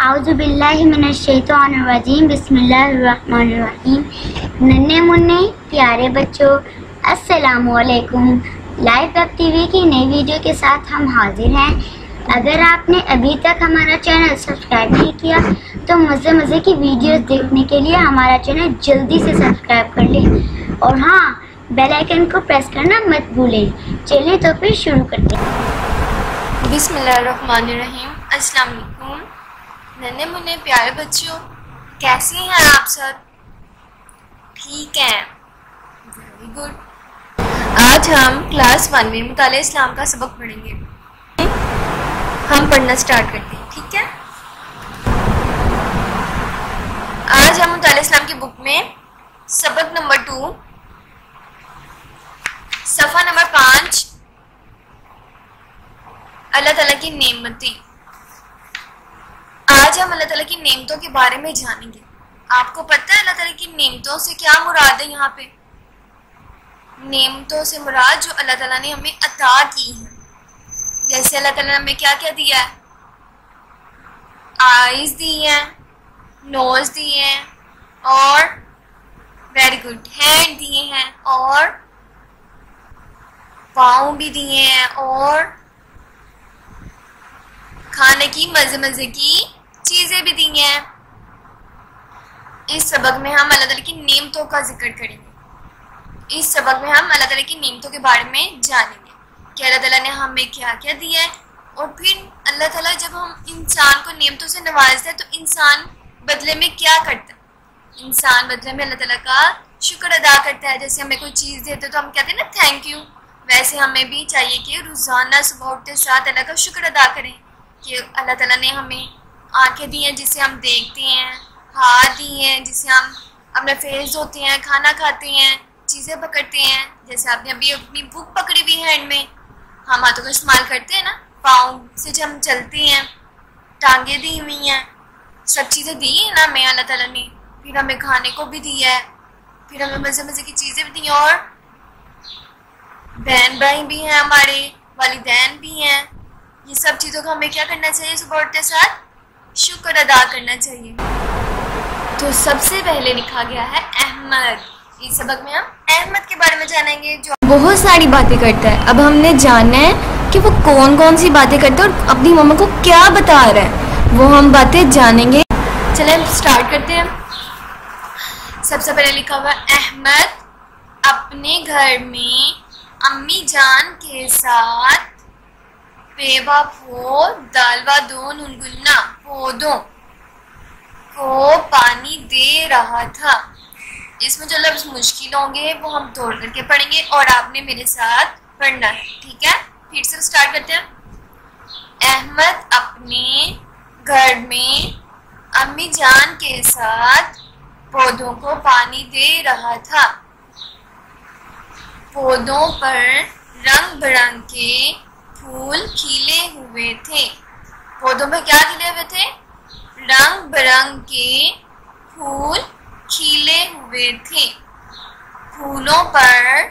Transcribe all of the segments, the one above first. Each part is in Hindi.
आउज़ुबिल्लाहि मिनश्शैतानिर्रजीम बिस्मिल्लाहिर्रहमानिर्रहीम। नन्हे मुन्ने प्यारे बच्चों, अस्सलामुअलैकुम। लाइव वेब टीवी की नई वीडियो के साथ हम हाजिर हैं। अगर आपने अभी तक हमारा चैनल सब्सक्राइब नहीं किया तो मज़े की वीडियोस देखने के लिए हमारा चैनल जल्दी से सब्सक्राइब कर लें और हाँ, बेल आइकन को प्रेस करना मत भूलें। चलिए तो फिर शुरू करते हैं। बिस्मिल्लाहिर्रहमानिर्रहीम। अस्सलाम वालेकुम नन्हे मुन्ने प्यारे बच्चों, कैसे हैं आप सब? ठीक हैं, वेरी गुड। आज हम क्लास 1 में मुताले इस्लाम का सबक पढ़ेंगे। हम पढ़ना स्टार्ट करते हैं, ठीक है? आज हम मुताले इस्लाम की बुक में सबक नंबर 2 सफ़ा नंबर 5 अल्लाह ताला की नेमतें। आज हम अल्लाह ताला की नेमतों के बारे में जानेंगे। आपको पता है अल्लाह ताला की नेमतों से क्या मुराद है? यहाँ पे नेमतों से मुराद जो अल्लाह ताला ने हमें अता की है। जैसे अल्लाह ताला ने हमें क्या क्या दिया है? आईज दी हैं, नोज दिए हैं और वेरी गुड हैंड दिए हैं और पाँव भी दिए हैं और खाने की मज़े की चीज़ें भी दी हैं। इस सबक में हम अल्लाह ताला की नेमतों का जिक्र करेंगे। इस सबक में हम अल्लाह ताला की नेमतों के बारे में जानेंगे कि अल्लाह ताला ने हमें क्या क्या दिया है। और फिर अल्लाह ताला जब हम इंसान को नेमतों से नवाजता है तो इंसान बदले में क्या करता है? इंसान बदले में अल्लाह ताला का शुक्र अदा करता है। जैसे हमें कोई चीज़ देते तो हम कहते हैं ना थैंक यू, वैसे हमें भी चाहिए कि रोज़ाना सुबह उठते साथ अल्लाह का शुक्र अदा करें कि अल्लाह ताला ने हमें आंखें दी हैं जिससे हम देखते हैं, हाथ दी हैं जिससे हम अपने फेस धोते हैं, खाना खाते हैं, चीज़ें पकड़ते हैं। जैसे आपने अभी अपनी बुक पकड़ी हुई है हैंड में, हम हाथों का इस्तेमाल करते हैं ना, पाँव से जब हम चलते हैं, टांगे दी हुई हैं, सब चीज़ें दी हैं ना हमें अल्लाह ताला ने। फिर हमें खाने को भी दिया है, फिर हमें मज़े की चीज़ें भी दी हैं और बहन भाई भी हैं, हमारे वालिदैन भी हैं। ये सब चीज़ों का हमें क्या करना चाहिए? सुबह उठते साथ शुक्र अदा करना चाहिए। तो सबसे पहले लिखा गया है अहमद। इस सबक में हम अहमद के बारे में जानेंगे जो बहुत सारी बातें करता है। अब हमने जानना है कि वो कौन कौन सी बातें करता है और अपनी मम्मा को क्या बता रहा है, वो हम बातें जानेंगे। चले हम स्टार्ट करते हैं। सबसे पहले लिखा हुआ अहमद अपने घर में अम्मी जान के साथ पेवा फो दालवा दो नुनगुन्ना पौधों को पानी दे रहा था। इसमें जो लफ्ज़ मुश्किल होंगे वो हम तोड़ करके पढ़ेंगे और आपने मेरे साथ पढ़ना है, ठीक है? फिर से स्टार्ट करते हैं। अहमद अपने घर में अम्मी जान के साथ पौधों को पानी दे रहा था। पौधों पर रंग बिरंग के फूल खिले हुए थे। पौधों में क्या खिले हुए थे? रंग बिरंग के फूल खिले हुए थे। फूलों पर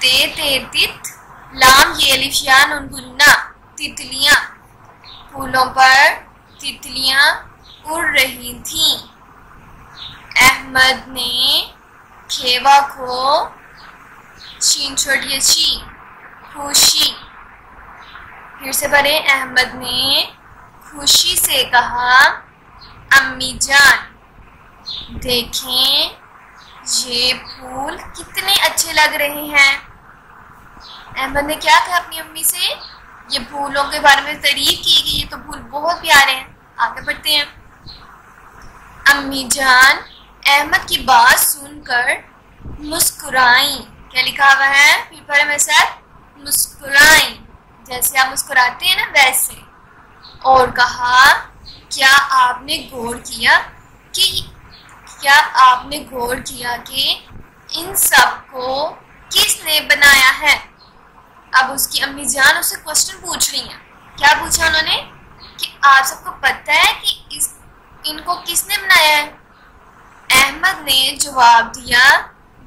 ते ते तित लाम ये अलिफ या नून गुन्ना तितलियां। फूलों पर तितलियां उड़ रही थीं। अहमद ने खेवा को शीन छोड़िए शी खुशी। फिर से पढ़े। अहमद ने खुशी से कहा अम्मी जान देखें ये फूल कितने अच्छे लग रहे हैं। अहमद ने क्या कहा अपनी अम्मी से? ये फूलों के बारे में तारीफ की कि ये तो फूल बहुत प्यारे हैं। आगे बढ़ते हैं। अम्मी जान अहमद की बात सुनकर मुस्कुराई। क्या लिखा हुआ है? फिर पढ़े मेरे साथ, मुस्कुराई। जैसे आप मुस्कुराते हैं ना वैसे। और कहा क्या आपने गौर किया कि इन सब को किसने बनाया है? अब उसकी अम्मी जान उससे क्वेश्चन पूछ रही हैं। क्या पूछा उन्होंने? कि आप सबको पता है कि इनको किसने बनाया है? अहमद ने जवाब दिया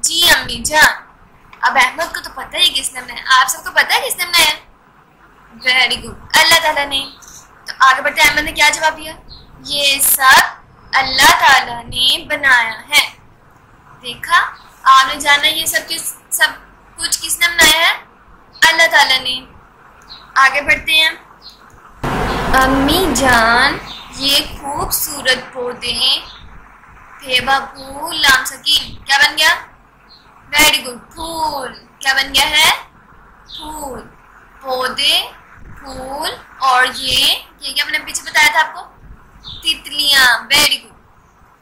जी अम्मी जान। अब अहमद को तो पता ही किसने बनाया, आप सबको पता है किसने बनाया? वेरी गुड, अल्लाह ताला ने। तो आगे बढ़ते हैं। अहमद ने क्या जवाब दिया? ये सब अल्लाह ताला ने बनाया है। देखा, आपने जाना ये सब कुछ किसने बनाया है? अल्लाह ताला ने। आगे बढ़ते हैं। अम्मी जान ये खूबसूरत पौधे, फेबा फूल लाम सकीन क्या बन गया? वेरी गुड, फूल। क्या बन गया है? फूल। पौधे, फूल और ये क्या मैंने पीछे बताया था आपको? तितलियां। Very good.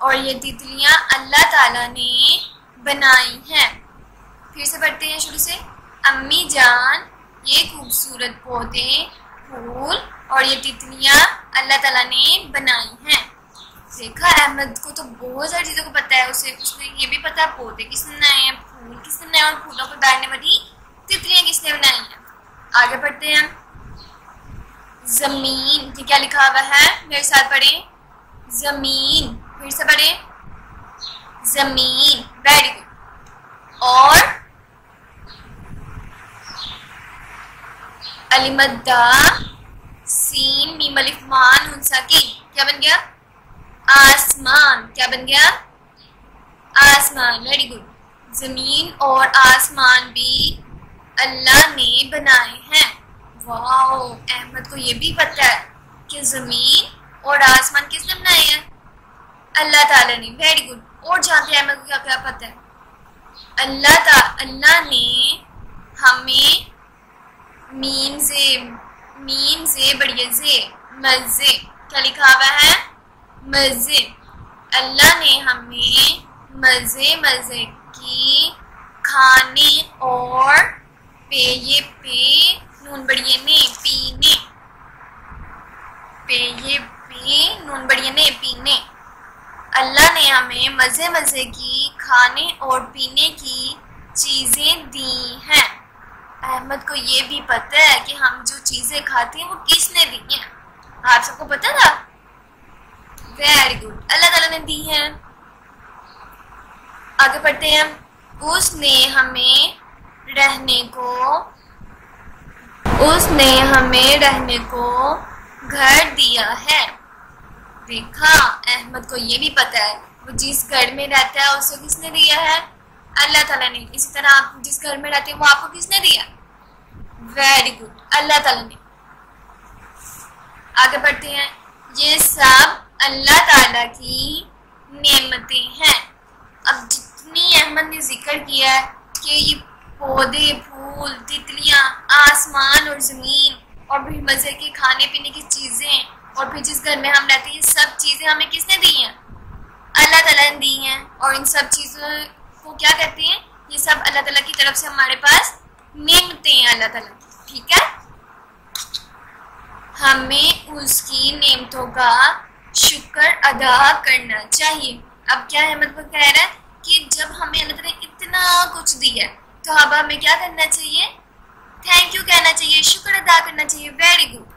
और ये तितलियां अल्लाह ताला ने बनाई हैं। फिर से पढ़ते हैं शुरू से। अम्मी जान ये खूबसूरत पौधे, फूल और ये तितलियां अल्लाह ताला ने बनाई हैं। देखा, अहमद को तो बहुत सारी चीज़ों को पता है। उसने ये भी पता है पौधे किसने बनाए हैं, फूल किसने बनाए और फूलों पर बैठने वाली तितलियां किसने बनाई हैं। आगे बढ़ते हैं। जमीन, ये क्या लिखा हुआ है? मेरे साथ पढ़ें। जमीन। फिर से पढ़ें। जमीन। Very good. और अलिमद्दा सीन मीम अलिफ मान नून साकिन क्या बन गया? आसमान। क्या बन गया? आसमान। Very good. जमीन और आसमान भी अल्लाह ने बनाए हैं। वाओ, अहमद को ये भी पता है कि जमीन और आसमान किसने बनाए हैं? अल्लाह ताला ने। Very good. और जानते हैं अहमद को क्या क्या पता है? अल्लाह ने हमें मीम से बढ़िया जे मजे क्या लिखा हुआ है? मजे। अल्लाह ने हमें मजे की खाने और पे नून बढ़िया ने पीने, नून बढ़िया ने पीने। अल्लाह ने हमें मजे की खाने और पीने की चीजें दी हैं। अहमद को ये भी पता है कि हम जो चीजें खाते हैं वो किसने दी हैं। आप सबको पता था? वेरी गुड, अल्लाह ताला ने दी हैं। आगे बढ़ते हैं। उसने हमें रहने को घर दिया है। देखा, अहमद को ये भी पता है वो जिस घर में रहता है उसे किसने दिया है? अल्लाह ताला ने। इसी तरह आप जिस घर में रहते हैं वो आपको किसने दिया? वेरी गुड, अल्लाह ताला ने। आगे बढ़ते हैं। ये सब अल्लाह ताला की नेमतें हैं। अब जितनी अहमद ने जिक्र किया है कि ये पौधे, फूल, तितलियां, आसमान और जमीन और फिर मजे के खाने पीने की चीजें और फिर जिस घर में हम रहते हैं, ये सब चीजें हमें किसने दी हैं? अल्लाह ताला ने दी हैं। और इन सब चीजों को क्या कहते हैं? ये सब अल्लाह ताला की तरफ से हमारे पास नेमतें हैं अल्लाह ताला की। ठीक है, हमें उसकी नेमतों का शुक्र अदा करना चाहिए। अब क्या अहमद को कह रहा है कि जब हमें अल्लाह ताला ने इतना कुछ दिया है तो अब हमें क्या करना चाहिए? थैंक यू कहना चाहिए, शुक्र अदा करना चाहिए। Very good.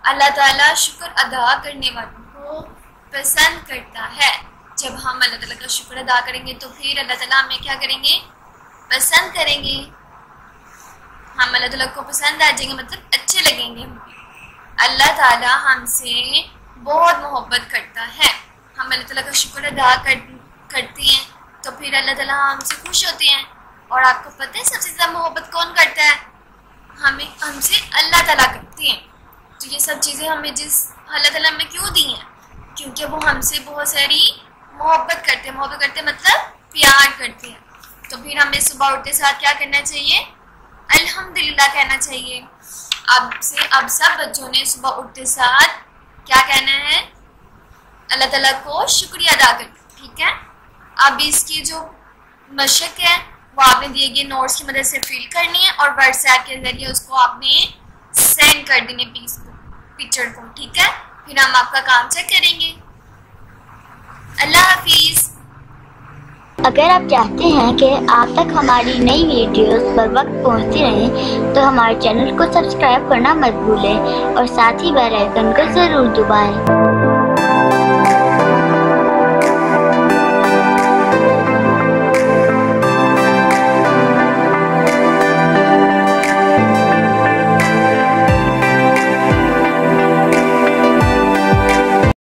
अल्लाह ताला शुक्र अदा करने वालों को पसंद करता है। जब हम अल्लाह ताला का शुक्र अदा करेंगे तो फिर अल्लाह ताला हमें क्या करेंगे? पसंद करेंगे। हम अल्लाह ताला को पसंद आ जाएंगे, मतलब अच्छे लगेंगे। अल्लाह ताला हमसे बहुत मोहब्बत करता है। हम अल्लाह ताला का शुक्र अदा करते हैं तो फिर अल्लाह ताला हमसे खुश होते हैं। और आपको पता है सबसे ज़्यादा मोहब्बत कौन करता है? हमसे अल्लाह ताला करते हैं। तो ये सब चीज़ें हमें अल्लाह ताला हमें क्यों दी हैं? क्योंकि वो हमसे बहुत सारी मोहब्बत करते हैं मतलब प्यार करते हैं। तो फिर हमें सुबह उठते साथ क्या करना चाहिए? अल्हम्दुलिल्लाह कहना चाहिए। अब सब बच्चों ने सुबह उठते साथ क्या कहना है? अल्लाह ताला को शुक्रिया अदा करना। ठीक है, अब इसकी जो मशक है वो आपने दिए गए नोट्स की मदद से फिल करनी है और व्हाट्सएप के जरिए उसको आपने सेंड कर देने पिक्चर को। ठीक है, फिर हम आपका काम चेक करेंगे। अल्लाह हाफिज। अगर आप चाहते हैं कि आप तक हमारी नई वीडियोस बर वक्त पहुंचती रहें तो हमारे चैनल को सब्सक्राइब करना मत भूलें और साथ ही बेल आइकन को ज़रूर दबाएं।